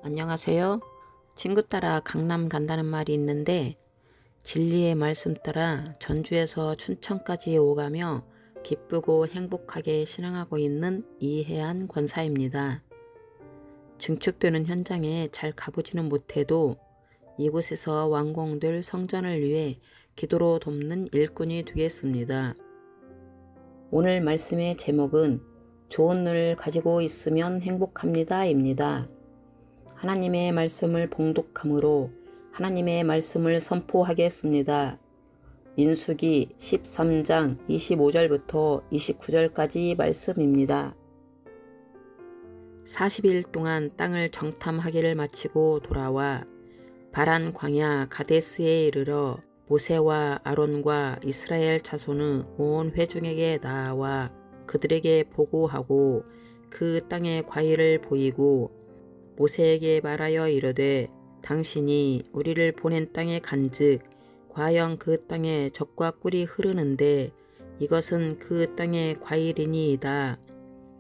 안녕하세요. 친구 따라 강남 간다는 말이 있는데 진리의 말씀 따라 전주에서 춘천까지 오가며 기쁘고 행복하게 신앙하고 있는 이혜안 권사입니다. 증축되는 현장에 잘 가보지는 못해도 이곳에서 완공될 성전을 위해 기도로 돕는 일꾼이 되겠습니다. 오늘 말씀의 제목은 좋은 눈을 가지고 있으면 행복합니다입니다. 하나님의 말씀을 봉독함으로 하나님의 말씀을 선포하겠습니다. 민수기 13장 25절부터 29절까지 말씀입니다. 40일 동안 땅을 정탐하기를 마치고 돌아와 바란 광야 가데스에 이르러 모세와 아론과 이스라엘 자손의 온 회중에게 나아와 그들에게 보고하고 그 땅의 과일을 보이고 모세에게 말하여 이르되 당신이 우리를 보낸 땅에 간즉 과연 그 땅에 젖과 꿀이 흐르는데 이것은 그 땅의 과일이니이다.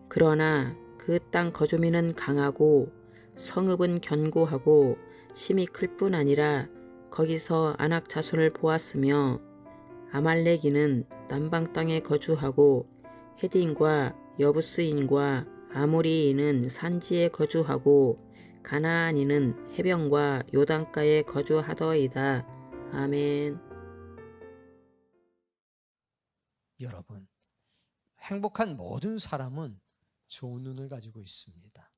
그러나 그 땅 거주민은 강하고 성읍은 견고하고 심이 클 뿐 아니라 거기서 아낙 자손을 보았으며 아말렉인은 남방 땅에 거주하고 헤딘과 여부스인과 아모리인은 산지에 거주하고 가나안인은 해변과 요단가에 거주하더이다. 아멘. 여러분, 행복한 모든 사람은 좋은 눈을 가지고 있습니다.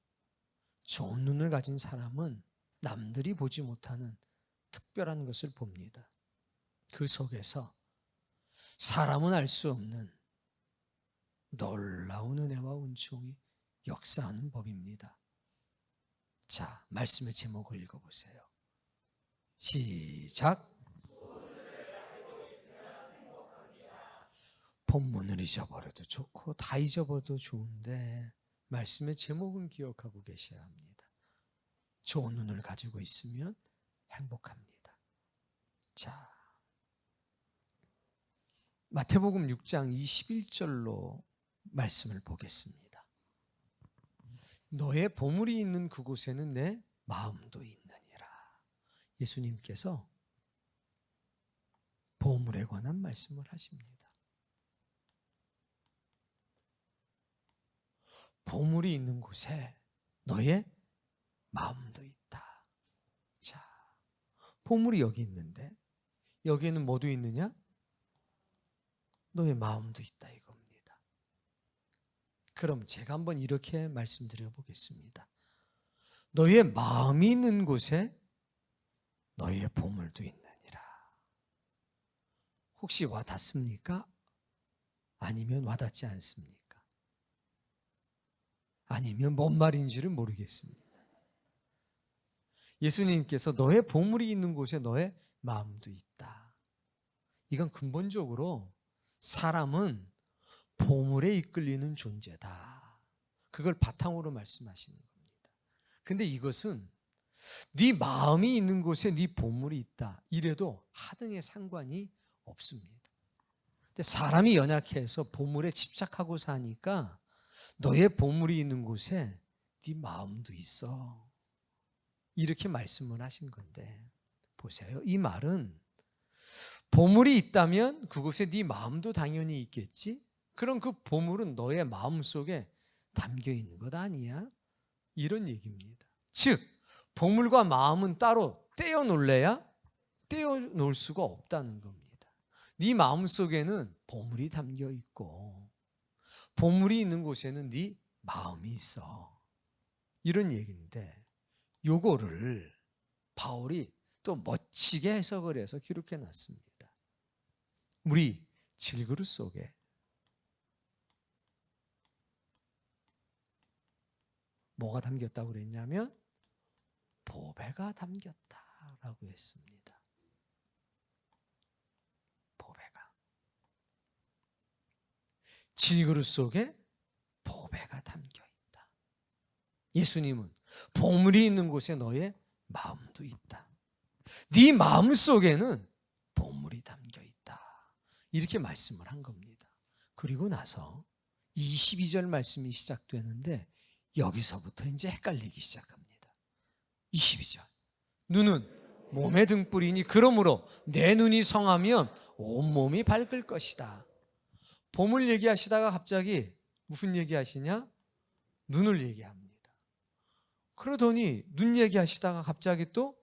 좋은 눈을 가진 사람은 남들이 보지 못하는 특별한 것을 봅니다. 그 속에서 사람은 알 수 없는 놀라운 은혜와 은총이 역사하는 법입니다. 자, 말씀의 제목을 읽어보세요. 시작. 본문을 잊어버려도 좋고 다 잊어버려도 좋은데 말씀의 제목은 기억하고 계셔야 합니다. 좋은 눈을 가지고 있으면 행복합니다. 자, 마태복음 6장 21절로 말씀을 보겠습니다. 너의 보물이 있는 그곳에는 내 마음도 있느니라. 예수님께서 보물에 관한 말씀을 하십니다. 보물이 있는 곳에 너의 마음도 있다. 자, 보물이 여기 있는데 여기에는 뭐도 있느냐? 너의 마음도 있다 이겁니다. 그럼 제가 한번 이렇게 말씀드려 보겠습니다. 너의 마음이 있는 곳에 너의 보물도 있느니라. 혹시 와닿습니까? 아니면 와닿지 않습니까? 아니면 뭔 말인지를 모르겠습니다. 예수님께서 너의 보물이 있는 곳에 너의 마음도 있다. 이건 근본적으로 사람은 보물에 이끌리는 존재다. 그걸 바탕으로 말씀하시는 겁니다. 근데 이것은 네 마음이 있는 곳에 네 보물이 있다. 이래도 하등의 상관이 없습니다. 근데 사람이 연약해서 보물에 집착하고 사니까 너의 보물이 있는 곳에 네 마음도 있어. 이렇게 말씀을 하신 건데 보세요. 이 말은 보물이 있다면 그곳에 네 마음도 당연히 있겠지? 그럼 그 보물은 너의 마음 속에 담겨 있는 것 아니야? 이런 얘기입니다. 즉, 보물과 마음은 따로 떼어놓을래야 떼어놓을 수가 없다는 겁니다. 네 마음 속에는 보물이 담겨 있고 보물이 있는 곳에는 네 마음이 있어. 이런 얘기인데 요거를 바울이 또 멋지게 해석을 해서 기록해 놨습니다. 우리 질그릇 속에 뭐가 담겼다고 그랬냐면 보배가 담겼다라고 했습니다. 보배가. 질그릇 속에 보배가 담겨 있다. 예수님은 보물이 있는 곳에 너의 마음도 있다. 네 마음 속에는 보물이 담겨 있다. 이렇게 말씀을 한 겁니다. 그리고 나서 22절 말씀이 시작되는데 여기서부터 이제 헷갈리기 시작합니다. 22절. 눈은 몸의 등불이니 그러므로 내 눈이 성하면 온몸이 밝을 것이다. 봄을 얘기하시다가 갑자기 무슨 얘기하시냐? 눈을 얘기합니다. 그러더니 눈 얘기하시다가 갑자기 또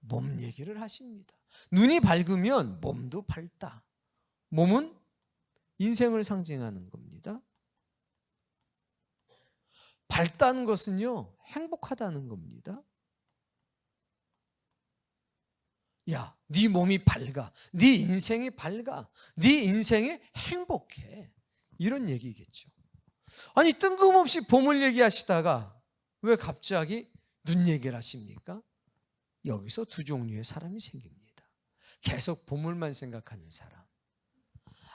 몸 얘기를 하십니다. 눈이 밝으면 몸도 밝다. 몸은 인생을 상징하는 겁니다. 밝다는 것은요, 행복하다는 겁니다. 야, 네 몸이 밝아. 네 인생이 밝아. 네 인생이 행복해. 이런 얘기겠죠. 아니, 뜬금없이 봄을 얘기하시다가 왜 갑자기 눈 얘기를 하십니까? 여기서 두 종류의 사람이 생깁니다. 계속 봄을만 생각하는 사람.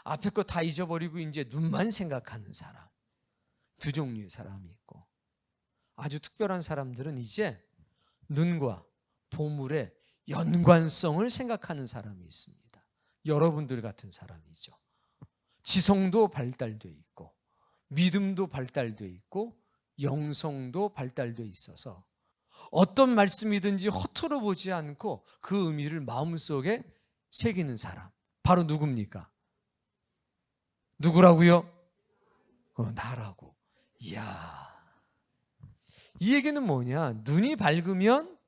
앞에 거 다 잊어버리고 이제 눈만 생각하는 사람. 두 종류의 사람이 있고, 아주 특별한 사람들은 이제 눈과 보물의 연관성을 생각하는 사람이 있습니다. 여러분들 같은 사람이죠. 지성도 발달되어 있고 믿음도 발달되어 있고 영성도 발달되어 있어서 어떤 말씀이든지 허투루 보지 않고 그 의미를 마음속에 새기는 사람, 바로 누굽니까? 누구라고요? 나라고. 이야, 이 얘기는 뭐냐? 눈이 밝으면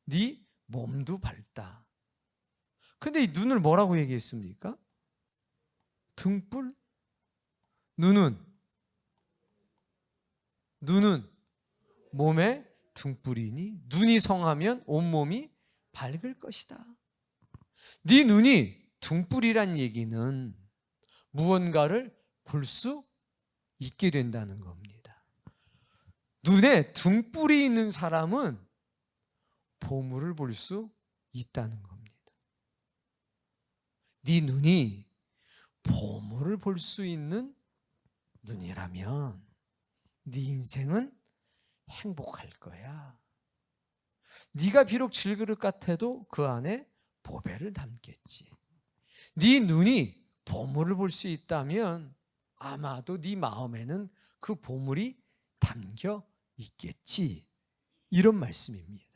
네 몸도 밝다. 근데 이 눈을 뭐라고 얘기했습니까? 등불? 눈은 몸의 등불이니 눈이 성하면 온몸이 밝을 것이다. 네 눈이 등불이란 얘기는 무언가를 볼 수 있게 된다는 겁니다. 눈에 등불이 있는 사람은 보물을 볼 수 있다는 겁니다. 네 눈이 보물을 볼 수 있는 눈이라면 네 인생은 행복할 거야. 네가 비록 질그릇 같아도 그 안에 보배를 담겠지. 네 눈이 보물을 볼 수 있다면 아마도 네 마음에는 그 보물이 담겨 있겠지. 이런 말씀입니다.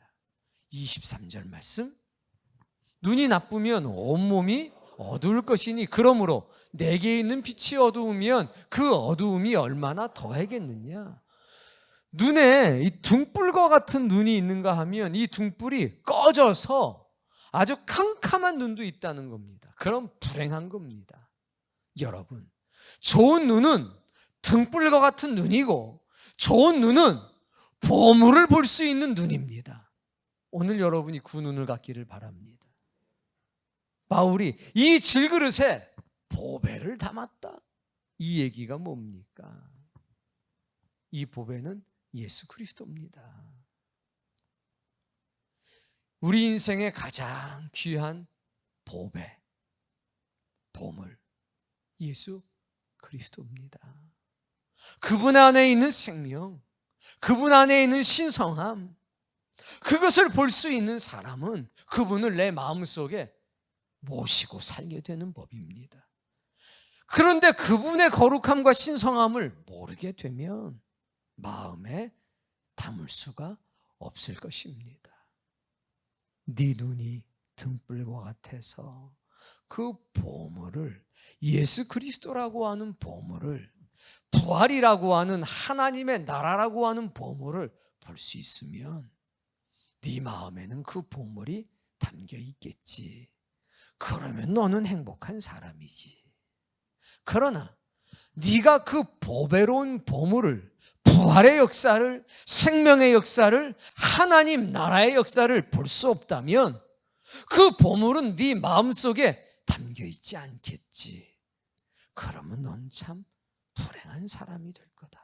23절 말씀. 눈이 나쁘면 온몸이 어두울 것이니 그러므로 내게 있는 빛이 어두우면 그 어두움이 얼마나 더하겠느냐. 눈에 이 등불과 같은 눈이 있는가 하면 이 등불이 꺼져서 아주 캄캄한 눈도 있다는 겁니다. 그럼 불행한 겁니다. 여러분, 좋은 눈은 등불과 같은 눈이고 좋은 눈은 보물을 볼 수 있는 눈입니다. 오늘 여러분이 그 눈을 갖기를 바랍니다. 바울이 이 질그릇에 보배를 담았다. 이 얘기가 뭡니까? 이 보배는 예수 그리스도입니다. 우리 인생의 가장 귀한 보배, 보물, 예수 그리스도입니다. 그분 안에 있는 생명, 그분 안에 있는 신성함, 그것을 볼 수 있는 사람은 그분을 내 마음속에 모시고 살게 되는 법입니다. 그런데 그분의 거룩함과 신성함을 모르게 되면 마음에 담을 수가 없을 것입니다. 네 눈이 등불과 같아서 그 보물을, 예수 그리스도라고 하는 보물을, 부활이라고 하는 하나님의 나라라고 하는 보물을 볼 수 있으면 네 마음에는 그 보물이 담겨 있겠지. 그러면 너는 행복한 사람이지. 그러나 네가 그 보배로운 보물을, 부활의 역사를, 생명의 역사를, 하나님 나라의 역사를 볼 수 없다면 그 보물은 네 마음속에 담겨 있지 않겠지. 그러면 넌 참 불행한 사람이 될 거다.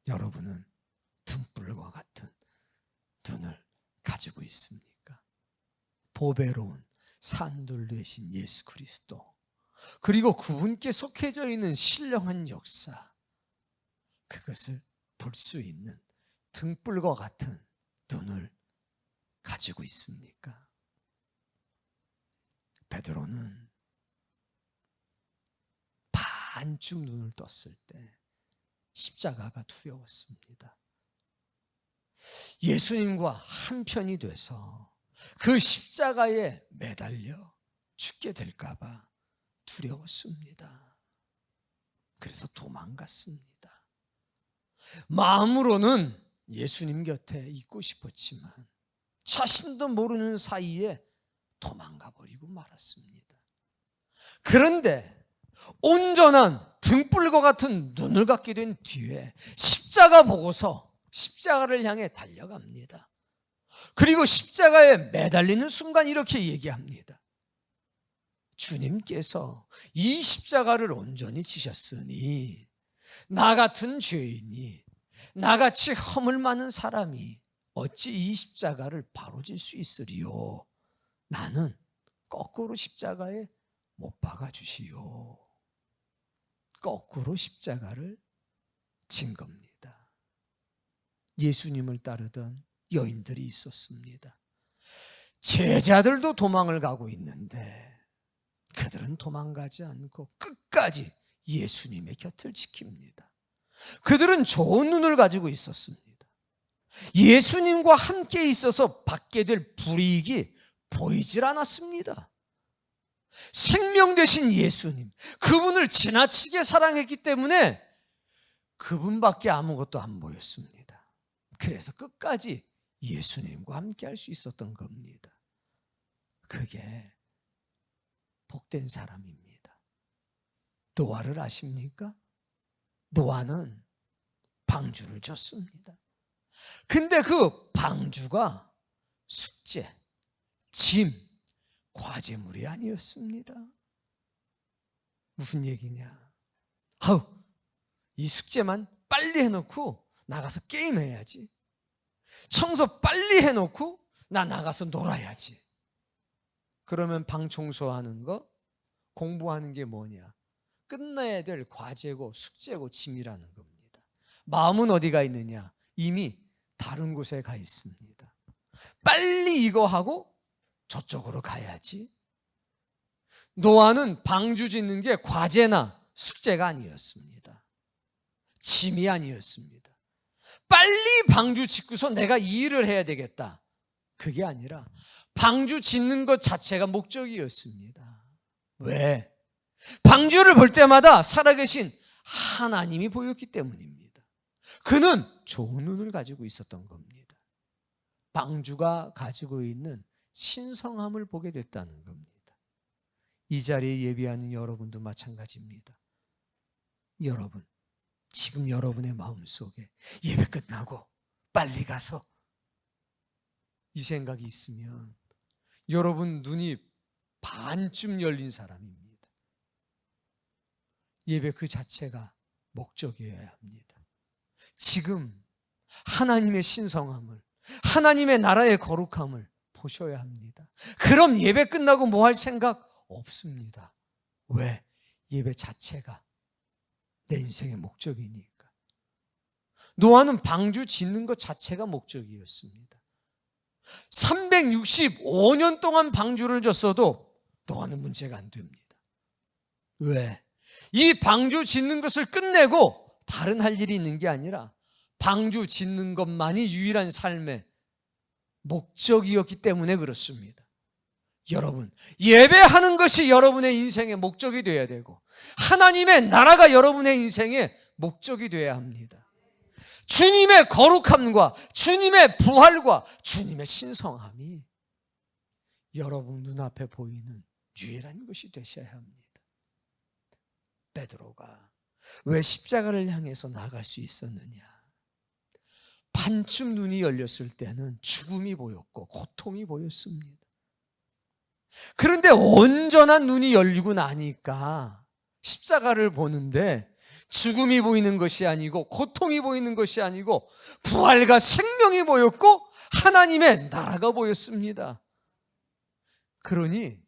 여러분은 등불과 같은 눈을 가지고 있습니까? 보배로운 산돌 되신 예수 그리스도, 그리고 그분께 속해져 있는 신령한 역사, 그것을 볼 수 있는 등불과 같은 눈을 가지고 있습니까? 베드로는 반쯤 눈을 떴을 때 십자가가 두려웠습니다. 예수님과 한편이 돼서 그 십자가에 매달려 죽게 될까 봐 두려웠습니다. 그래서 도망갔습니다. 마음으로는 예수님 곁에 있고 싶었지만 자신도 모르는 사이에 도망가 버리고 말았습니다. 그런데 온전한 등불과 같은 눈을 갖게 된 뒤에 십자가 보고서 십자가를 향해 달려갑니다. 그리고 십자가에 매달리는 순간 이렇게 얘기합니다. 주님께서 이 십자가를 온전히 지셨으니 나 같은 죄인이, 나같이 허물 많은 사람이 어찌 이 십자가를 바로 질 수 있으리요. 나는 거꾸로 십자가에 못 박아 주시오. 거꾸로 십자가를 진 겁니다. 예수님을 따르던 여인들이 있었습니다. 제자들도 도망을 가고 있는데 그들은 도망가지 않고 끝까지 예수님의 곁을 지킵니다. 그들은 좋은 눈을 가지고 있었습니다. 예수님과 함께 있어서 받게 될 불이익이 보이질 않았습니다. 생명 되신 예수님, 그분을 지나치게 사랑했기 때문에 그분밖에 아무것도 안 보였습니다. 그래서 끝까지 예수님과 함께 할 수 있었던 겁니다. 그게 복된 사람입니다. 노아를 아십니까? 노아는 방주를 줬습니다. 근데 그 방주가 숙제, 짐, 과제물이 아니었습니다. 무슨 얘기냐? 이 숙제만 빨리 해놓고 나가서 게임해야지. 청소 빨리 해놓고 나 나가서 놀아야지. 그러면 방 청소하는 거, 공부하는 게 뭐냐? 끝내야 될 과제고 숙제고 짐이라는 겁니다. 마음은 어디가 있느냐? 이미 다른 곳에 가 있습니다. 빨리 이거 하고 저쪽으로 가야지. 노아는 방주 짓는 게 과제나 숙제가 아니었습니다. 짐이 아니었습니다. 빨리 방주 짓고서 내가 이 일을 해야 되겠다. 그게 아니라 방주 짓는 것 자체가 목적이었습니다. 왜? 방주를 볼 때마다 살아계신 하나님이 보였기 때문입니다. 그는 좋은 눈을 가지고 있었던 겁니다. 방주가 가지고 있는 신성함을 보게 됐다는 겁니다. 이 자리에 예배하는 여러분도 마찬가지입니다. 여러분, 지금 여러분의 마음속에 예배 끝나고 빨리 가서 이 생각이 있으면 여러분 눈이 반쯤 열린 사람입니다. 예배 그 자체가 목적이어야 합니다. 지금 하나님의 신성함을, 하나님의 나라의 거룩함을 보셔야 합니다. 그럼 예배 끝나고 뭐 할 생각 없습니다. 왜? 예배 자체가 내 인생의 목적이니까. 노아는 방주 짓는 것 자체가 목적이었습니다. 365년 동안 방주를 졌어도 노아는 문제가 안 됩니다. 왜? 이 방주 짓는 것을 끝내고 다른 할 일이 있는 게 아니라 방주 짓는 것만이 유일한 삶의 목적이었기 때문에 그렇습니다. 여러분, 예배하는 것이 여러분의 인생의 목적이 되어야 되고 하나님의 나라가 여러분의 인생의 목적이 되어야 합니다. 주님의 거룩함과 주님의 부활과 주님의 신성함이 여러분 눈앞에 보이는 유일한 것이 되셔야 합니다. 베드로가 왜 십자가를 향해서 나갈 수 있었느냐? 반쯤 눈이 열렸을 때는 죽음이 보였고 고통이 보였습니다. 그런데 온전한 눈이 열리고 나니까 십자가를 보는데 죽음이 보이는 것이 아니고 고통이 보이는 것이 아니고 부활과 생명이 보였고 하나님의 나라가 보였습니다. 그러니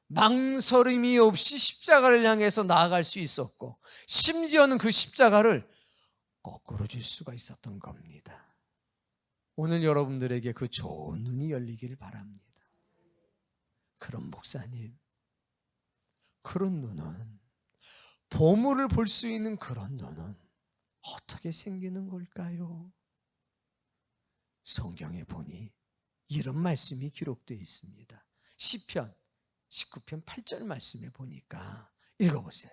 망설임이 없이 십자가를 향해서 나아갈 수 있었고 심지어는 그 십자가를 거꾸로 줄 수가 있었던 겁니다. 오늘 여러분들에게 그 좋은 눈이 열리기를 바랍니다. 그럼 목사님, 그런 눈은 보물을 볼 수 있는 그런 눈은 어떻게 생기는 걸까요? 성경에 보니 이런 말씀이 기록되어 있습니다. 시편 19편 8절 말씀에 보니까 읽어보세요.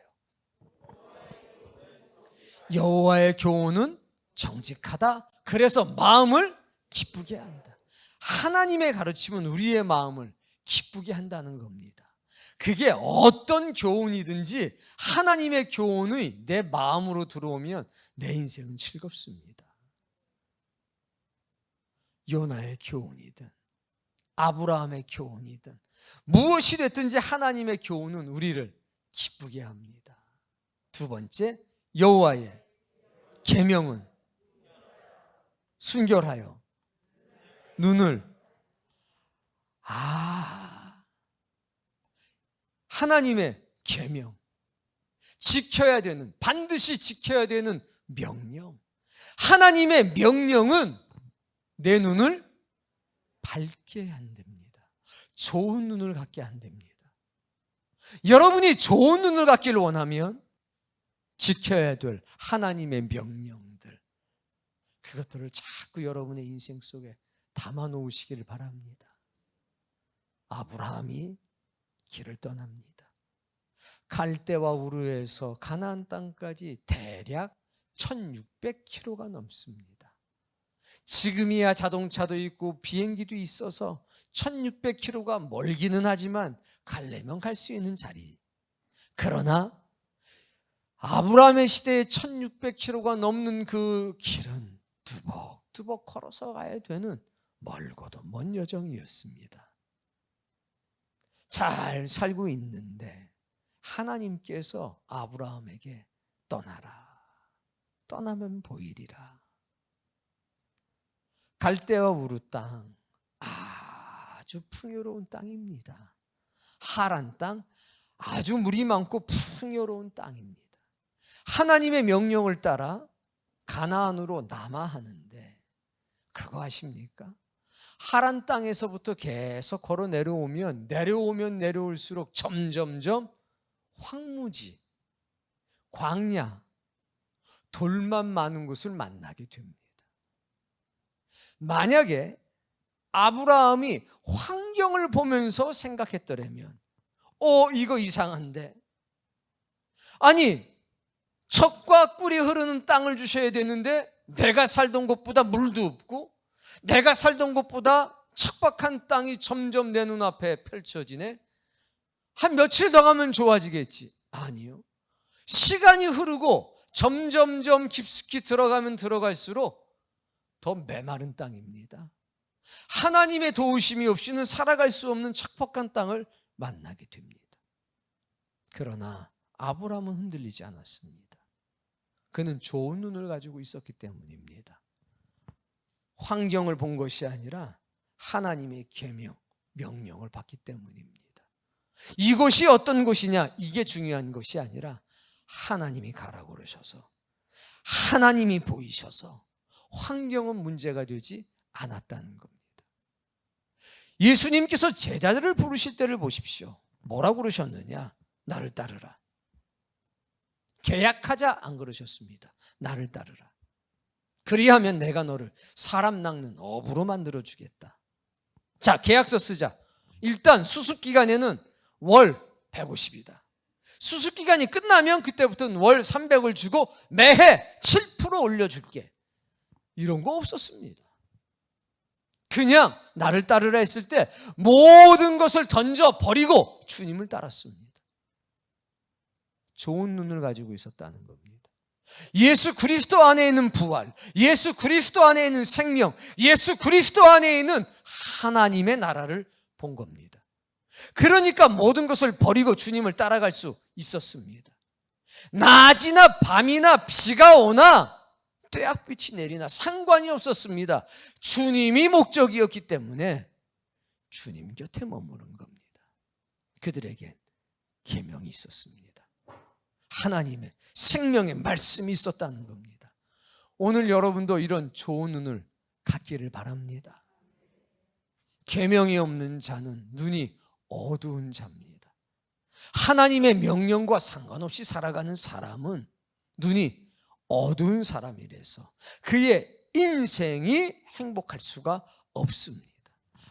여호와의 교훈은 정직하다. 그래서 마음을 기쁘게 한다. 하나님의 가르침은 우리의 마음을 기쁘게 한다는 겁니다. 그게 어떤 교훈이든지 하나님의 교훈이 내 마음으로 들어오면 내 인생은 즐겁습니다. 요나의 교훈이든 아브라함의 교훈이든 무엇이 됐든지 하나님의 교훈은 우리를 기쁘게 합니다. 두 번째, 여호와의 계명은 순결하여 눈을 하나님의 계명, 지켜야 되는, 반드시 지켜야 되는 명령. 하나님의 명령은 내 눈을 밝게 한답니다. 좋은 눈을 갖게 한답니다. 여러분이 좋은 눈을 갖기를 원하면 지켜야 될 하나님의 명령들, 그것들을 자꾸 여러분의 인생 속에 담아 놓으시기를 바랍니다. 아브라함이 길을 떠납니다. 갈대와 우르에서 가나안 땅까지 대략 1600km가 넘습니다. 지금이야 자동차도 있고 비행기도 있어서 1600km가 멀기는 하지만 가려면 갈 수 있는 자리. 그러나 아브라함의 시대에 1600km가 넘는 그 길은 두벅두벅 걸어서 가야 되는 멀고도 먼 여정이었습니다. 잘 살고 있는데 하나님께서 아브라함에게 떠나라. 떠나면 보이리라. 갈대와 우르 땅, 아주 풍요로운 땅입니다. 하란 땅, 아주 물이 많고 풍요로운 땅입니다. 하나님의 명령을 따라 가나안으로 남아하는데 그거 아십니까? 하란 땅에서부터 계속 걸어 내려오면 내려올수록 점점점 황무지, 광야, 돌만 많은 곳을 만나게 됩니다. 만약에 아브라함이 환경을 보면서 생각했더라면 이거 이상한데, 아니 젖과 꿀이 흐르는 땅을 주셔야 되는데 내가 살던 곳보다 물도 없고 내가 살던 곳보다 척박한 땅이 점점 내 눈앞에 펼쳐지네. 한 며칠 더 가면 좋아지겠지. 아니요. 시간이 흐르고 점점점 깊숙이 들어가면 들어갈수록 더 메마른 땅입니다. 하나님의 도우심이 없이는 살아갈 수 없는 척박한 땅을 만나게 됩니다. 그러나 아브라함은 흔들리지 않았습니다. 그는 좋은 눈을 가지고 있었기 때문입니다. 환경을 본 것이 아니라 하나님의 계명, 명령을 받기 때문입니다. 이곳이 어떤 곳이냐, 이게 중요한 것이 아니라 하나님이 가라고 그러셔서, 하나님이 보이셔서 환경은 문제가 되지 않았다는 겁니다. 예수님께서 제자들을 부르실 때를 보십시오. 뭐라고 그러셨느냐? 나를 따르라. 계약하자 안 그러셨습니다. 나를 따르라. 그리하면 내가 너를 사람 낚는 어부로 만들어주겠다. 자, 계약서 쓰자. 일단 수습기간에는 월 150이다. 수습기간이 끝나면 그때부터는 월 300을 주고 매해 7% 올려줄게. 이런 거 없었습니다. 그냥 나를 따르라 했을 때 모든 것을 던져버리고 주님을 따랐습니다. 좋은 눈을 가지고 있었다는 겁니다. 예수 그리스도 안에 있는 부활, 예수 그리스도 안에 있는 생명, 예수 그리스도 안에 있는 하나님의 나라를 본 겁니다. 그러니까 모든 것을 버리고 주님을 따라갈 수 있었습니다. 낮이나 밤이나 비가 오나 떼약빛이 내리나 상관이 없었습니다. 주님이 목적이었기 때문에 주님 곁에 머무른 겁니다. 그들에게 계명이 있었습니다. 하나님의 생명의 말씀이 있었다는 겁니다. 오늘 여러분도 이런 좋은 눈을 갖기를 바랍니다. 계명이 없는 자는 눈이 어두운 자입니다. 하나님의 명령과 상관없이 살아가는 사람은 눈이 어두운 사람이라서 그의 인생이 행복할 수가 없습니다.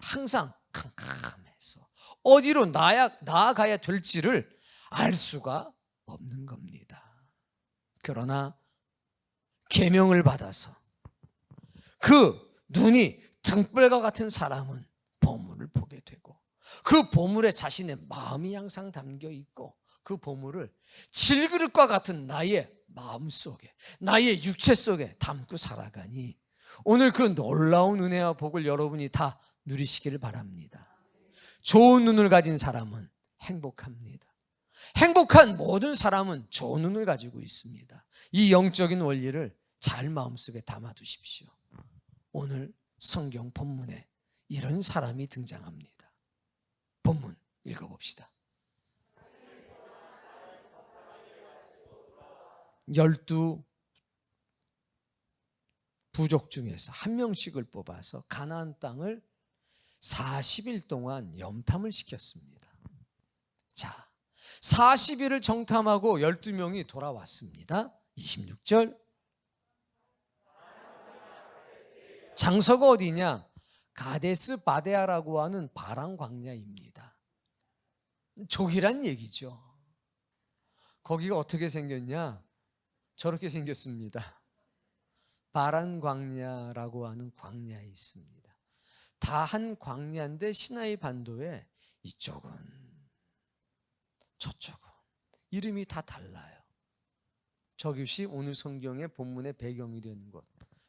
항상 캄캄해서 어디로 나아가야 될지를 알 수가 없는 겁니다. 그러나 계명을 받아서 그 눈이 등불과 같은 사람은 보물을 보게 되고 그 보물에 자신의 마음이 항상 담겨 있고 그 보물을 질그릇과 같은 나의 마음속에 나의 육체 속에 담고 살아가니 오늘 그 놀라운 은혜와 복을 여러분이 다 누리시기를 바랍니다. 좋은 눈을 가진 사람은 행복합니다. 행복한 모든 사람은 좋은 눈을 가지고 있습니다. 이 영적인 원리를 잘 마음속에 담아두십시오. 오늘 성경 본문에 이런 사람이 등장합니다. 본문 읽어봅시다. 12 부족 중에서 한 명씩을 뽑아서 가나안 땅을 40일 동안 염탐을 시켰습니다. 자, 40일을 정탐하고 12명이 돌아왔습니다. 26절. 장소가 어디냐? 가데스 바데아라고 하는 바람 광야입니다. 족이란 얘기죠. 거기가 어떻게 생겼냐? 저렇게 생겼습니다. 바람 광야라고 하는 광야에 있습니다. 다 한 광야인데 시나이 반도에 이쪽은 저쪽은 이름이 다 달라요. 저것이 오늘 성경의 본문의 배경이 되는 곳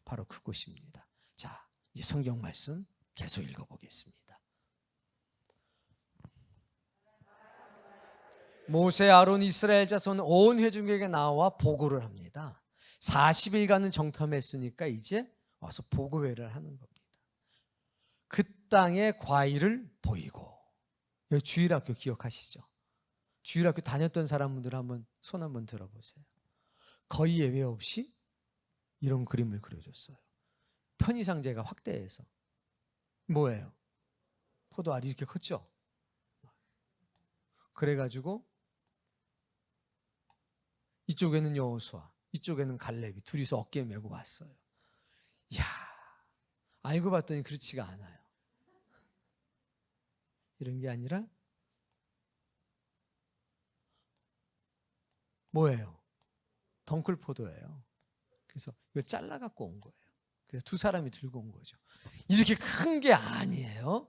바로 그곳입니다. 자, 이제 성경 말씀 계속 읽어보겠습니다. 모세, 아론, 이스라엘 자손 온 회중에게 나와 보고를 합니다. 40일간은 정탐했으니까 이제 와서 보고회를 하는 겁니다. 그 땅의 과일을 보이고, 여기 주일학교 기억하시죠? 주일학교 다녔던 사람분들 한번 손 한번 들어보세요. 거의 예외 없이 이런 그림을 그려줬어요. 편의상제가 확대해서. 뭐예요? 포도알이 이렇게 컸죠? 그래가지고 이쪽에는 여호수아, 이쪽에는 갈렙이 둘이서 어깨에 메고 왔어요. 이야, 알고 봤더니 그렇지가 않아요. 이런 게 아니라 뭐예요? 덩쿨포도예요. 그래서 이걸 잘라 갖고 온 거예요. 그래서 두 사람이 들고 온 거죠. 이렇게 큰 게 아니에요.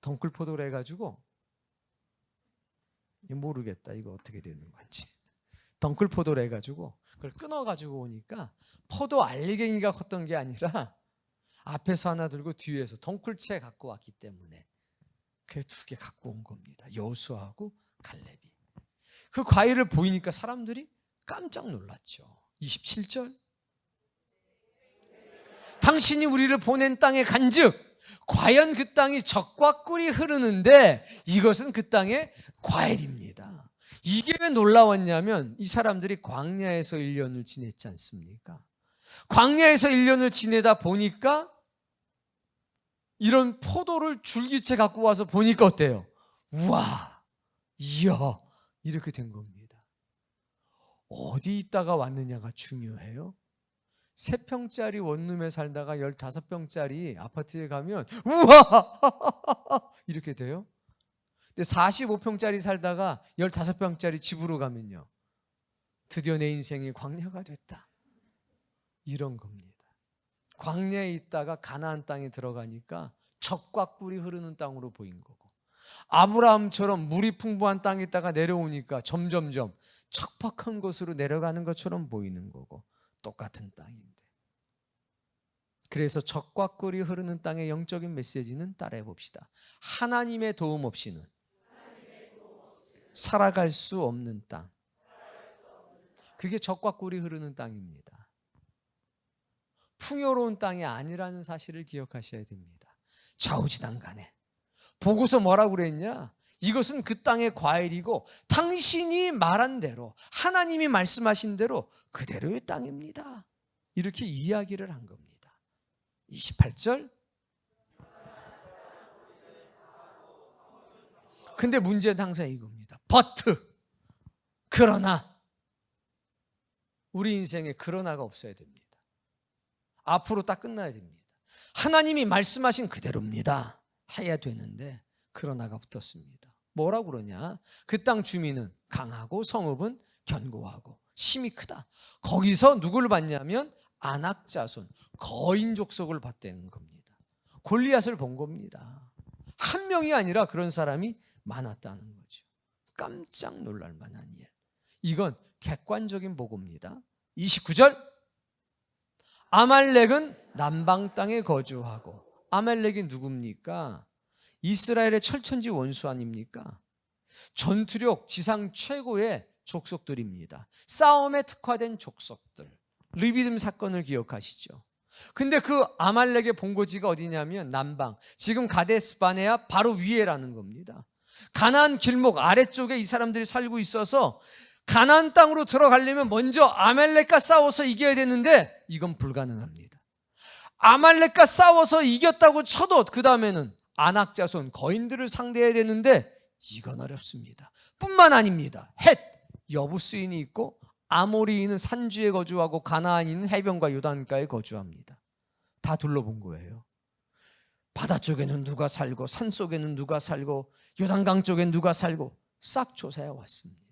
덩쿨포도를 해가지고 모르겠다. 이거 어떻게 되는 건지. 덩쿨포도를 해가지고 그걸 끊어가지고 오니까 포도 알갱이가 컸던 게 아니라 앞에서 하나 들고 뒤에서 덩쿨채 갖고 왔기 때문에 그 두 개 갖고 온 겁니다. 여호수아하고 갈렙이. 그 과일을 보이니까 사람들이 깜짝 놀랐죠. 27절. 당신이 우리를 보낸 땅에 간즉 과연 그 땅이 젖과 꿀이 흐르는데 이것은 그 땅의 과일입니다. 이게 왜 놀라웠냐면 이 사람들이 광야에서 1년을 지냈지 않습니까? 광야에서 1년을 지내다 보니까 이런 포도를 줄기채 갖고 와서 보니까 어때요? 우와, 이야, 이렇게 된 겁니다. 어디 있다가 왔느냐가 중요해요. 3평짜리 원룸에 살다가 15평짜리 아파트에 가면 우와 이렇게 돼요. 근데 45평짜리 살다가 15평짜리 집으로 가면요, 드디어 내 인생이 광야가 됐다, 이런 겁니다. 광야에 있다가 가나안 땅에 들어가니까 젖과 꿀이 흐르는 땅으로 보인 거고, 아브라함처럼 물이 풍부한 땅에 있다가 내려오니까 점점점 척박한 곳으로 내려가는 것처럼 보이는 거고, 똑같은 땅인데. 그래서 젖과 꿀이 흐르는 땅의 영적인 메시지는 따라해 봅시다. 하나님의 도움 없이는 살아갈 수 없는 땅. 그게 젖과 꿀이 흐르는 땅입니다. 풍요로운 땅이 아니라는 사실을 기억하셔야 됩니다. 좌우지단간에. 보고서 뭐라고 그랬냐? 이것은 그 땅의 과일이고 당신이 말한 대로, 하나님이 말씀하신 대로 그대로의 땅입니다. 이렇게 이야기를 한 겁니다. 28절. 근데 문제는 항상 이겁니다. But, 그러나 우리 인생에 그러나가 없어야 됩니다. 앞으로 딱 끝나야 됩니다. 하나님이 말씀하신 그대로입니다 해야 되는데 그러나가 붙었습니다. 뭐라고 그러냐? 그 땅 주민은 강하고 성읍은 견고하고 힘이 크다. 거기서 누구를 봤냐면 아낙 자손, 거인 족속을 봤다는 겁니다. 골리앗을 본 겁니다. 한 명이 아니라 그런 사람이 많았다는 거죠. 깜짝 놀랄 만한 일. 이건 객관적인 보고입니다. 29절, 아말렉은 남방 땅에 거주하고. 아말렉이 누굽니까? 이스라엘의 철천지 원수 아닙니까? 전투력 지상 최고의 족속들입니다. 싸움에 특화된 족속들. 르비딤 사건을 기억하시죠? 근데 그 아말렉의 본거지가 어디냐면 남방, 지금 가데스 바네아 바로 위에라는 겁니다. 가나안 길목 아래쪽에 이 사람들이 살고 있어서 가나안 땅으로 들어가려면 먼저 아말렉과 싸워서 이겨야 되는데 이건 불가능합니다. 아말렉과 싸워서 이겼다고 쳐도 그 다음에는 아낙 자손 거인들을 상대해야 되는데 이건 어렵습니다. 뿐만 아닙니다. 헷, 여부스인이 있고 아모리인은 산지에 거주하고 가나안인은 해변과 요단가에 거주합니다. 다 둘러본 거예요. 바다 쪽에는 누가 살고 산 속에는 누가 살고 요단강 쪽엔 누가 살고 싹 조사해 왔습니다.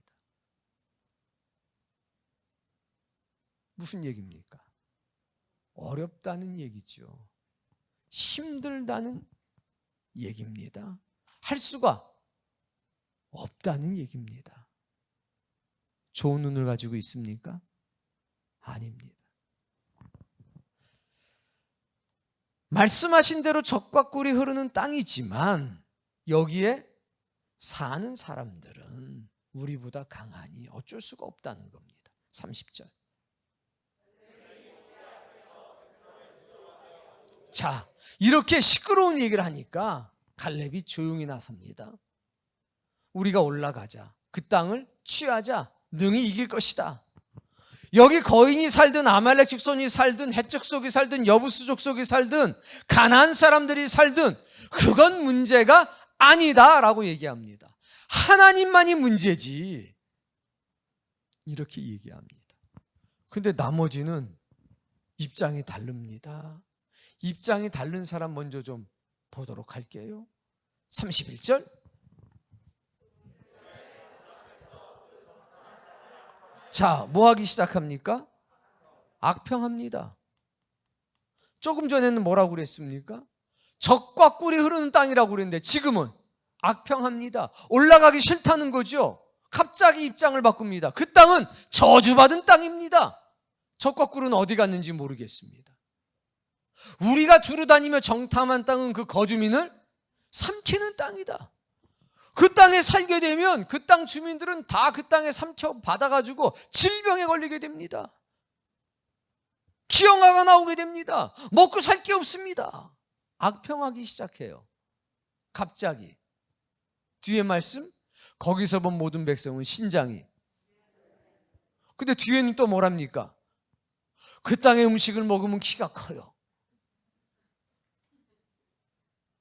무슨 얘기입니까? 어렵다는 얘기죠. 힘들다는 얘기입니다. 할 수가 없다는 얘기입니다. 좋은 눈을 가지고 있습니까? 아닙니다. 말씀하신 대로 젖과 꿀이 흐르는 땅이지만 여기에 사는 사람들은 우리보다 강하니 어쩔 수가 없다는 겁니다. 30절. 자, 이렇게 시끄러운 얘기를 하니까 갈렙이 조용히 나섭니다. 우리가 올라가자. 그 땅을 취하자. 능히 이길 것이다. 여기 거인이 살든 아말렉 족속이 살든 헷 족속이 살든 여부스 족속이 살든 가나안 사람들이 살든 그건 문제가 아니다라고 얘기합니다. 하나님만이 문제지. 이렇게 얘기합니다. 근데 나머지는 입장이 다릅니다. 입장이 다른 사람 먼저 좀 보도록 할게요. 31절. 자, 뭐 하기 시작합니까? 악평합니다. 조금 전에는 뭐라고 그랬습니까? 젖과 꿀이 흐르는 땅이라고 그랬는데 지금은 악평합니다. 올라가기 싫다는 거죠. 갑자기 입장을 바꿉니다. 그 땅은 저주받은 땅입니다. 젖과 꿀은 어디 갔는지 모르겠습니다. 우리가 두루다니며 정탐한 땅은 그 거주민을 삼키는 땅이다. 그 땅에 살게 되면 그 땅 주민들은 다 그 땅에 삼켜 받아가지고 질병에 걸리게 됩니다. 기형아가 나오게 됩니다. 먹고 살 게 없습니다. 악평하기 시작해요. 갑자기. 뒤에 말씀, 거기서 본 모든 백성은 신장이. 근데 뒤에는 또 뭐랍니까? 그 땅의 음식을 먹으면 키가 커요.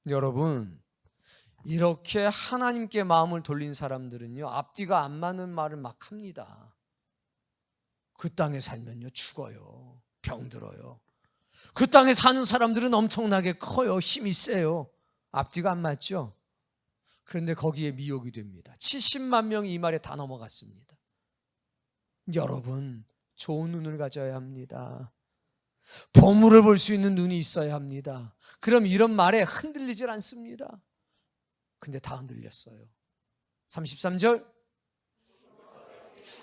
여러분, 이렇게 하나님께 마음을 돌린 사람들은요, 앞뒤가 안 맞는 말을 막 합니다. 그 땅에 살면요 죽어요. 병들어요. 그 땅에 사는 사람들은 엄청나게 커요. 힘이 세요. 앞뒤가 안 맞죠? 그런데 거기에 미혹이 됩니다. 70만 명이 이 말에 다 넘어갔습니다. 여러분, 좋은 눈을 가져야 합니다. 보물을 볼 수 있는 눈이 있어야 합니다. 그럼 이런 말에 흔들리질 않습니다. 근데 다 흔들렸어요. 33절.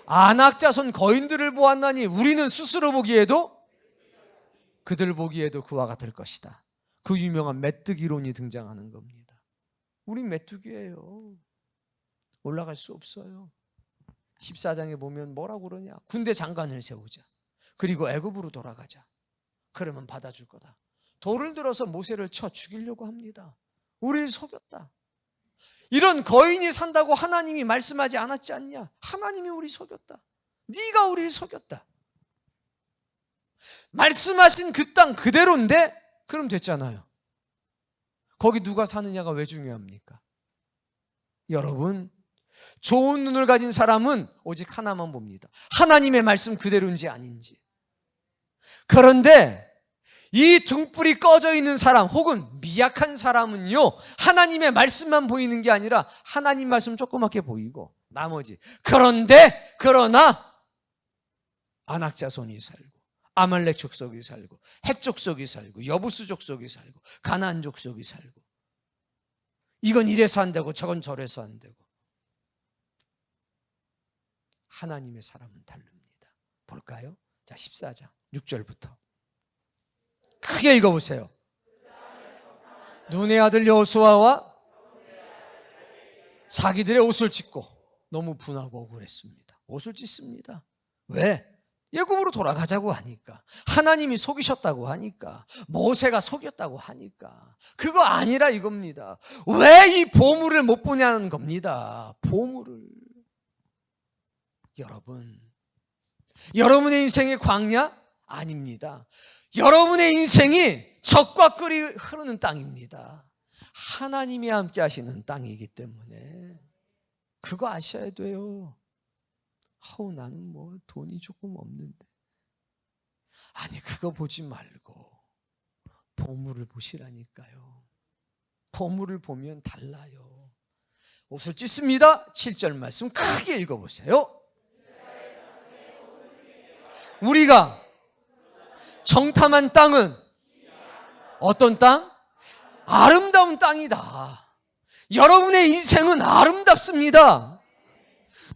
아낙 자손 거인들을 보았나니 우리는 스스로 보기에도 그들 보기에도 그와 같을 것이다. 그 유명한 메뚜기론이 등장하는 겁니다. 우린 메뚜기예요. 올라갈 수 없어요. 14장에 보면 뭐라고 그러냐? 군대 장관을 세우자. 그리고 애굽으로 돌아가자. 그러면 받아줄 거다. 돌을 들어서 모세를 쳐 죽이려고 합니다. 우리를 속였다. 이런 거인이 산다고 하나님이 말씀하지 않았지 않냐? 하나님이 우리 속였다. 네가 우리를 속였다. 말씀하신 그 땅 그대로인데 그럼 됐잖아요. 거기 누가 사느냐가 왜 중요합니까? 여러분, 좋은 눈을 가진 사람은 오직 하나만 봅니다. 하나님의 말씀 그대로인지 아닌지. 그런데 이 등불이 꺼져 있는 사람 혹은 미약한 사람은요, 하나님의 말씀만 보이는 게 아니라 하나님 말씀 조그맣게 보이고 나머지, 그러나 아낙 자손이 살고 아말렉 족속이 살고 헷 족속이 살고 여부스 족속이 살고 가나안 족속이 살고, 이건 이래서 안 되고 저건 저래서 안 되고. 하나님의 사람은 다릅니다. 볼까요? 자, 14장 6절부터 크게 읽어보세요. 눈의 아들 여호수아와 자기들의 옷을 찢고, 너무 분하고 억울했습니다. 옷을 찢습니다. 왜? 애굽으로 돌아가자고 하니까, 하나님이 속이셨다고 하니까, 모세가 속였다고 하니까. 그거 아니라 이겁니다. 왜 이 보물을 못 보냐는 겁니다. 보물을. 여러분의 인생의 광야? 아닙니다. 여러분의 인생이 적과 꿀이 흐르는 땅입니다. 하나님이 함께 하시는 땅이기 때문에 그거 아셔야 돼요. 나는 뭐 돈이 조금 없는데. 아니, 그거 보지 말고 보물을 보시라니까요. 보물을 보면 달라요. 옷을 찢습니다. 7절 말씀 크게 읽어보세요. 우리가 정탐한 땅은 어떤 땅? 아름다운 땅이다. 여러분의 인생은 아름답습니다.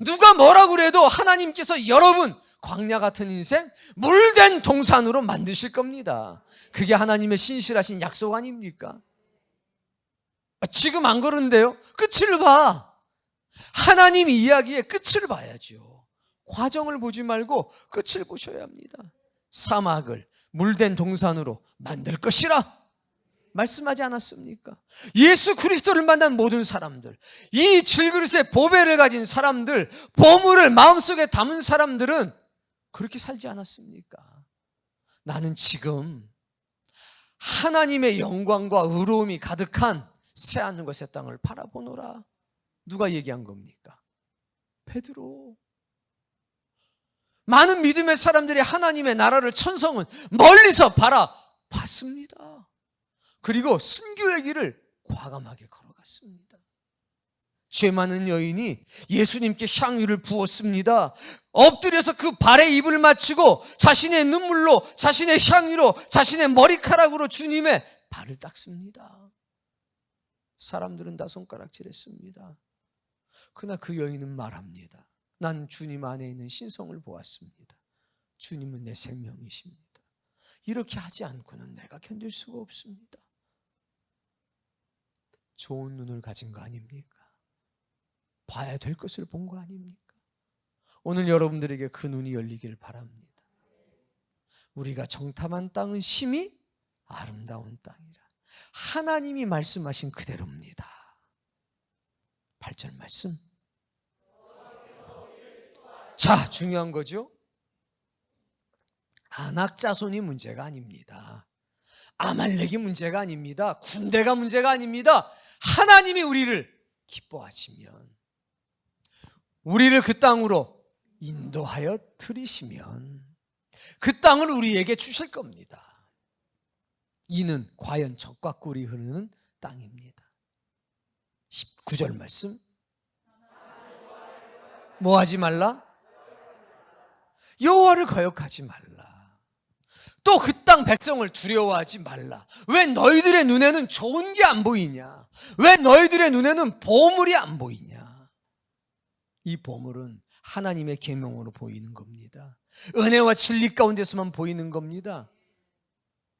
누가 뭐라 그래도 하나님께서 여러분 광야 같은 인생, 물된 동산으로 만드실 겁니다. 그게 하나님의 신실하신 약속 아닙니까? 지금 안 그런데요? 끝을 봐. 하나님 이야기의 끝을 봐야죠. 과정을 보지 말고 끝을 보셔야 합니다. 사막을 물된 동산으로 만들 것이라 말씀하지 않았습니까? 예수 그리스도를 만난 모든 사람들, 이 질그릇의 보배를 가진 사람들, 보물을 마음속에 담은 사람들은 그렇게 살지 않았습니까? 나는 지금 하나님의 영광과 의로움이 가득한 새하늘과 땅을 바라보노라. 누가 얘기한 겁니까? 베드로. 많은 믿음의 사람들이 하나님의 나라를, 천성은 멀리서 바라봤습니다. 그리고 순교의 길을 과감하게 걸어갔습니다. 죄 많은 여인이 예수님께 향유를 부었습니다. 엎드려서 그 발에 입을 맞추고 자신의 눈물로, 자신의 향유로, 자신의 머리카락으로 주님의 발을 닦습니다. 사람들은 다 손가락질했습니다. 그러나 그 여인은 말합니다. 난 주님 안에 있는 신성을 보았습니다. 주님은 내 생명이십니다. 이렇게 하지 않고는 내가 견딜 수가 없습니다. 좋은 눈을 가진 거 아닙니까? 봐야 될 것을 본 거 아닙니까? 오늘 여러분들에게 그 눈이 열리길 바랍니다. 우리가 정탐한 땅은 심히 아름다운 땅이라. 하나님이 말씀하신 그대로입니다. 8절 말씀. 자, 중요한 거죠. 아낙 자손이 문제가 아닙니다. 아말렉이 문제가 아닙니다. 군대가 문제가 아닙니다. 하나님이 우리를 기뻐하시면, 우리를 그 땅으로 인도하여 들이시면 그 땅을 우리에게 주실 겁니다. 이는 과연 적과 꿀이 흐르는 땅입니다. 19절 말씀. 뭐 하지 말라? 여호와를 거역하지 말라. 또 그 땅 백성을 두려워하지 말라. 왜 너희들의 눈에는 좋은 게 안 보이냐? 왜 너희들의 눈에는 보물이 안 보이냐? 이 보물은 하나님의 계명으로 보이는 겁니다. 은혜와 진리 가운데서만 보이는 겁니다.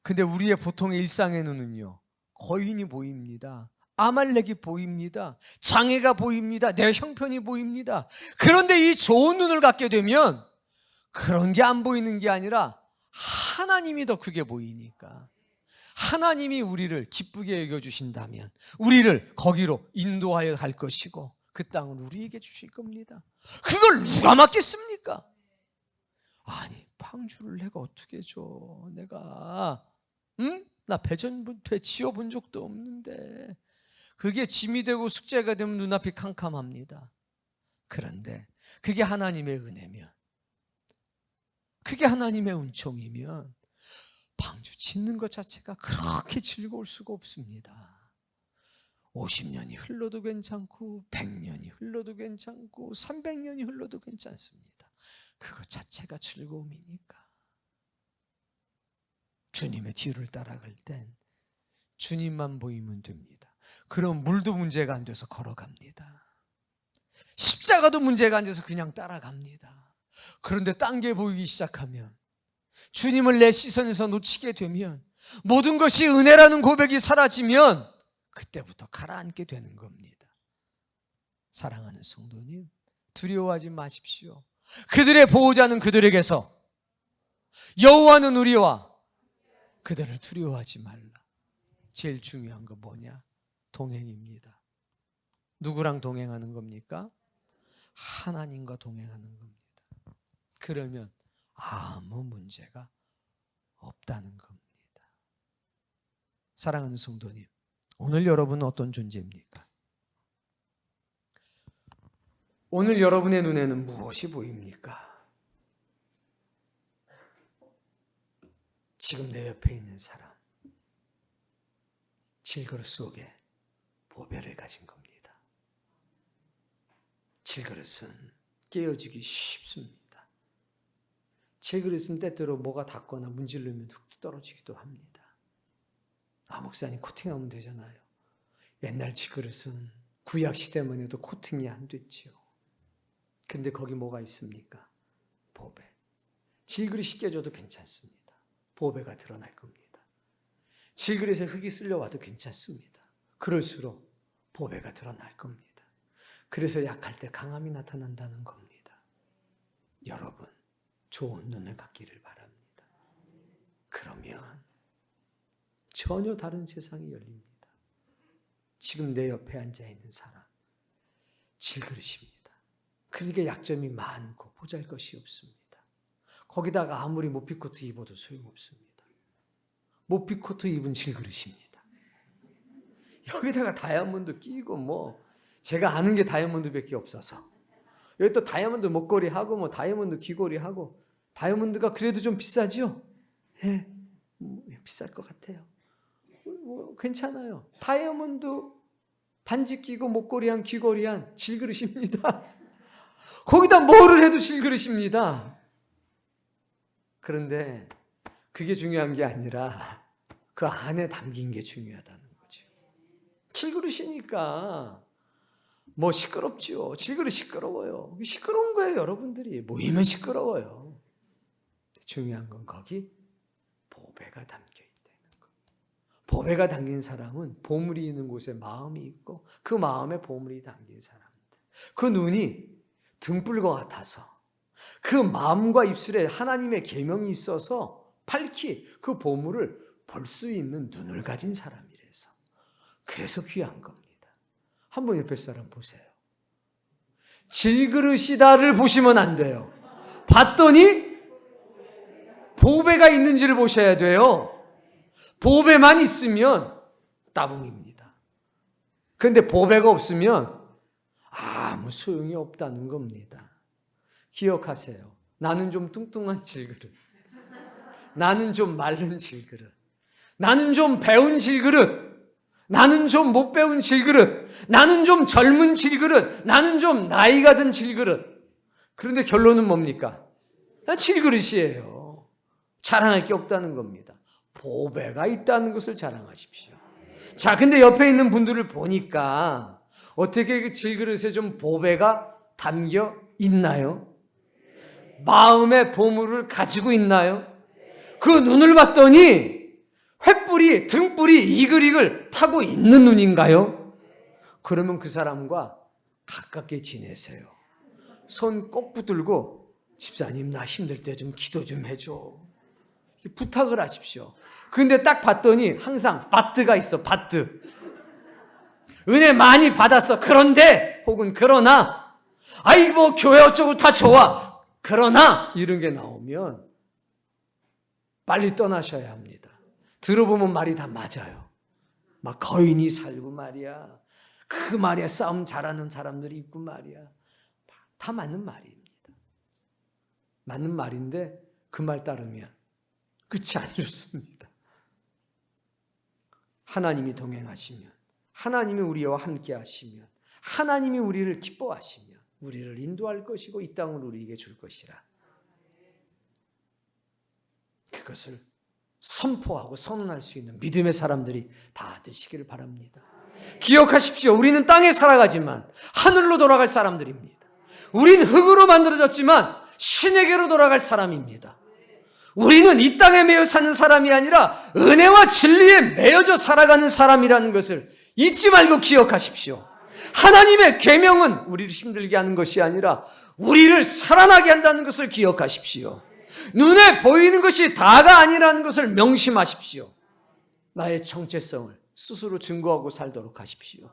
근데 우리의 보통의 일상의 눈은요, 거인이 보입니다. 아말렉이 보입니다. 장애가 보입니다. 내 형편이 보입니다. 그런데 이 좋은 눈을 갖게 되면 그런 게 안 보이는 게 아니라 하나님이 더 크게 보이니까, 하나님이 우리를 기쁘게 여겨주신다면 우리를 거기로 인도하여 갈 것이고 그 땅을 우리에게 주실 겁니다. 그걸 누가 맡겠습니까? 아니, 방주를 내가 어떻게 줘? 내가 나 배 지어본 적도 없는데. 그게 짐이 되고 숙제가 되면 눈앞이 캄캄합니다. 그런데 그게 하나님의 은혜면, 그게 하나님의 은총이면 방주 짓는 것 자체가 그렇게 즐거울 수가 없습니다. 50년이 흘러도 괜찮고 100년이 흘러도 괜찮고 300년이 흘러도 괜찮습니다. 그것 자체가 즐거움이니까. 주님의 뒤를 따라갈 땐 주님만 보이면 됩니다. 그럼 물도 문제가 안 돼서 걸어갑니다. 십자가도 문제가 안 돼서 그냥 따라갑니다. 그런데 딴 게 보이기 시작하면, 주님을 내 시선에서 놓치게 되면, 모든 것이 은혜라는 고백이 사라지면 그때부터 가라앉게 되는 겁니다. 사랑하는 성도님, 두려워하지 마십시오. 그들의 보호자는 그들에게서, 여호와는 우리와, 그들을 두려워하지 말라. 제일 중요한 거 뭐냐? 동행입니다. 누구랑 동행하는 겁니까? 하나님과 동행하는 겁니다. 그러면 아무 문제가 없다는 겁니다. 사랑하는 성도님, 오늘 여러분은 어떤 존재입니까? 오늘 여러분의 눈에는 무엇이 보입니까? 지금 내 옆에 있는 사람, 질그릇 속에 보배를 가진 겁니다. 질그릇은 깨어지기 쉽습니다. 질그릇은 때때로 뭐가 닿거나 문지르면 훅 떨어지기도 합니다. 목사님 코팅하면 되잖아요. 옛날 질그릇은 구약 시대만 해도 코팅이 안 됐지요. 근데 거기 뭐가 있습니까? 보배. 질그릇이 깨져도 괜찮습니다. 보배가 드러날 겁니다. 질그릇에 흙이 쓸려와도 괜찮습니다. 그럴수록 보배가 드러날 겁니다. 그래서 약할 때 강함이 나타난다는 겁니다. 여러분, 좋은 눈을 갖기를 바랍니다. 그러면 전혀 다른 세상이 열립니다. 지금 내 옆에 앉아있는 사람, 질그릇입니다. 그러니까 약점이 많고 보잘것이 없습니다. 거기다가 아무리 모피코트 입어도 소용없습니다. 모피코트 입은 질그릇입니다. 여기다가 다이아몬드 끼고 제가 아는 게 다이아몬드밖에 없어서, 여기 또 다이아몬드 목걸이 하고 다이아몬드 귀걸이 하고, 다이아몬드가 그래도 좀 비싸죠? 예, 비쌀 것 같아요. 괜찮아요. 다이아몬드 반지 끼고 목걸이 한 귀걸이 한 질그릇입니다. 거기다 뭐를 해도 질그릇입니다. 그런데 그게 중요한 게 아니라 그 안에 담긴 게 중요하다는 거죠. 질그릇이니까 시끄럽지요. 질그릇 시끄러워요. 시끄러운 거예요, 여러분들이. 모이면 시끄러워요. 중요한 건 거기 보배가 담겨 있다는 거. 보배가 담긴 사람은 보물이 있는 곳에 마음이 있고, 그 마음에 보물이 담긴 사람들. 그 눈이 등불과 같아서 그 마음과 입술에 하나님의 계명이 있어서 밝히 그 보물을 볼 수 있는 눈을 가진 사람이라서, 그래서 귀한 겁니다. 한번 옆에 사람 보세요. 질그릇이다를 보시면 안 돼요. 봤더니 보배가 있는지를 보셔야 돼요. 보배만 있으면 따봉입니다. 그런데 보배가 없으면 아무 소용이 없다는 겁니다. 기억하세요. 나는 좀 뚱뚱한 질그릇, 나는 좀 마른 질그릇, 나는 좀 배운 질그릇, 나는 좀 못 배운 질그릇, 나는 좀 젊은 질그릇, 나는 좀 나이가 든 질그릇. 그런데 결론은 뭡니까? 질그릇이에요. 자랑할 게 없다는 겁니다. 보배가 있다는 것을 자랑하십시오. 자, 근데 옆에 있는 분들을 보니까 어떻게 그 질그릇에 좀 보배가 담겨 있나요? 마음의 보물을 가지고 있나요? 그 눈을 봤더니 횃불이, 등불이 이글이글 타고 있는 눈인가요? 그러면 그 사람과 가깝게 지내세요. 손 꼭 붙들고, 집사님 나 힘들 때 좀 기도 좀 해줘, 부탁을 하십시오. 그런데 딱 봤더니 항상 바트가 있어. 바트. 은혜 많이 받았어. 그런데 혹은 그러나, 교회 어쩌고 다 좋아, 그러나 이런 게 나오면 빨리 떠나셔야 합니다. 들어보면 말이 다 맞아요. 막 거인이 살고 말이야, 그 말이야, 싸움 잘하는 사람들이 있고 말이야, 막 다 맞는 말입니다. 맞는 말인데 그 말 따르면 끝이 안 좋습니다. 하나님이 동행하시면, 하나님이 우리와 함께 하시면, 하나님이 우리를 기뻐하시면 우리를 인도할 것이고 이 땅을 우리에게 줄 것이라. 그것을 선포하고 선언할 수 있는 믿음의 사람들이 다 되시기를 바랍니다. 기억하십시오. 우리는 땅에 살아가지만 하늘로 돌아갈 사람들입니다. 우린 흙으로 만들어졌지만 신에게로 돌아갈 사람입니다. 우리는 이 땅에 매여 사는 사람이 아니라 은혜와 진리에 매여져 살아가는 사람이라는 것을 잊지 말고 기억하십시오. 하나님의 계명은 우리를 힘들게 하는 것이 아니라 우리를 살아나게 한다는 것을 기억하십시오. 눈에 보이는 것이 다가 아니라는 것을 명심하십시오. 나의 정체성을 스스로 증거하고 살도록 하십시오.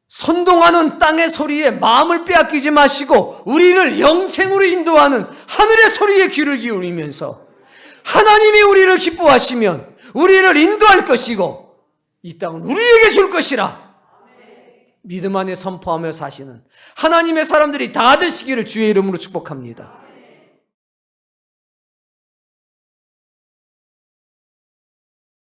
선동하는 땅의 소리에 마음을 빼앗기지 마시고 우리를 영생으로 인도하는 하늘의 소리에 귀를 기울이면서 하나님이 우리를 기뻐하시면 우리를 인도할 것이고 이 땅은 우리에게 줄 것이라 믿음 안에 선포하며 사시는 하나님의 사람들이 다 되시기를 주의 이름으로 축복합니다.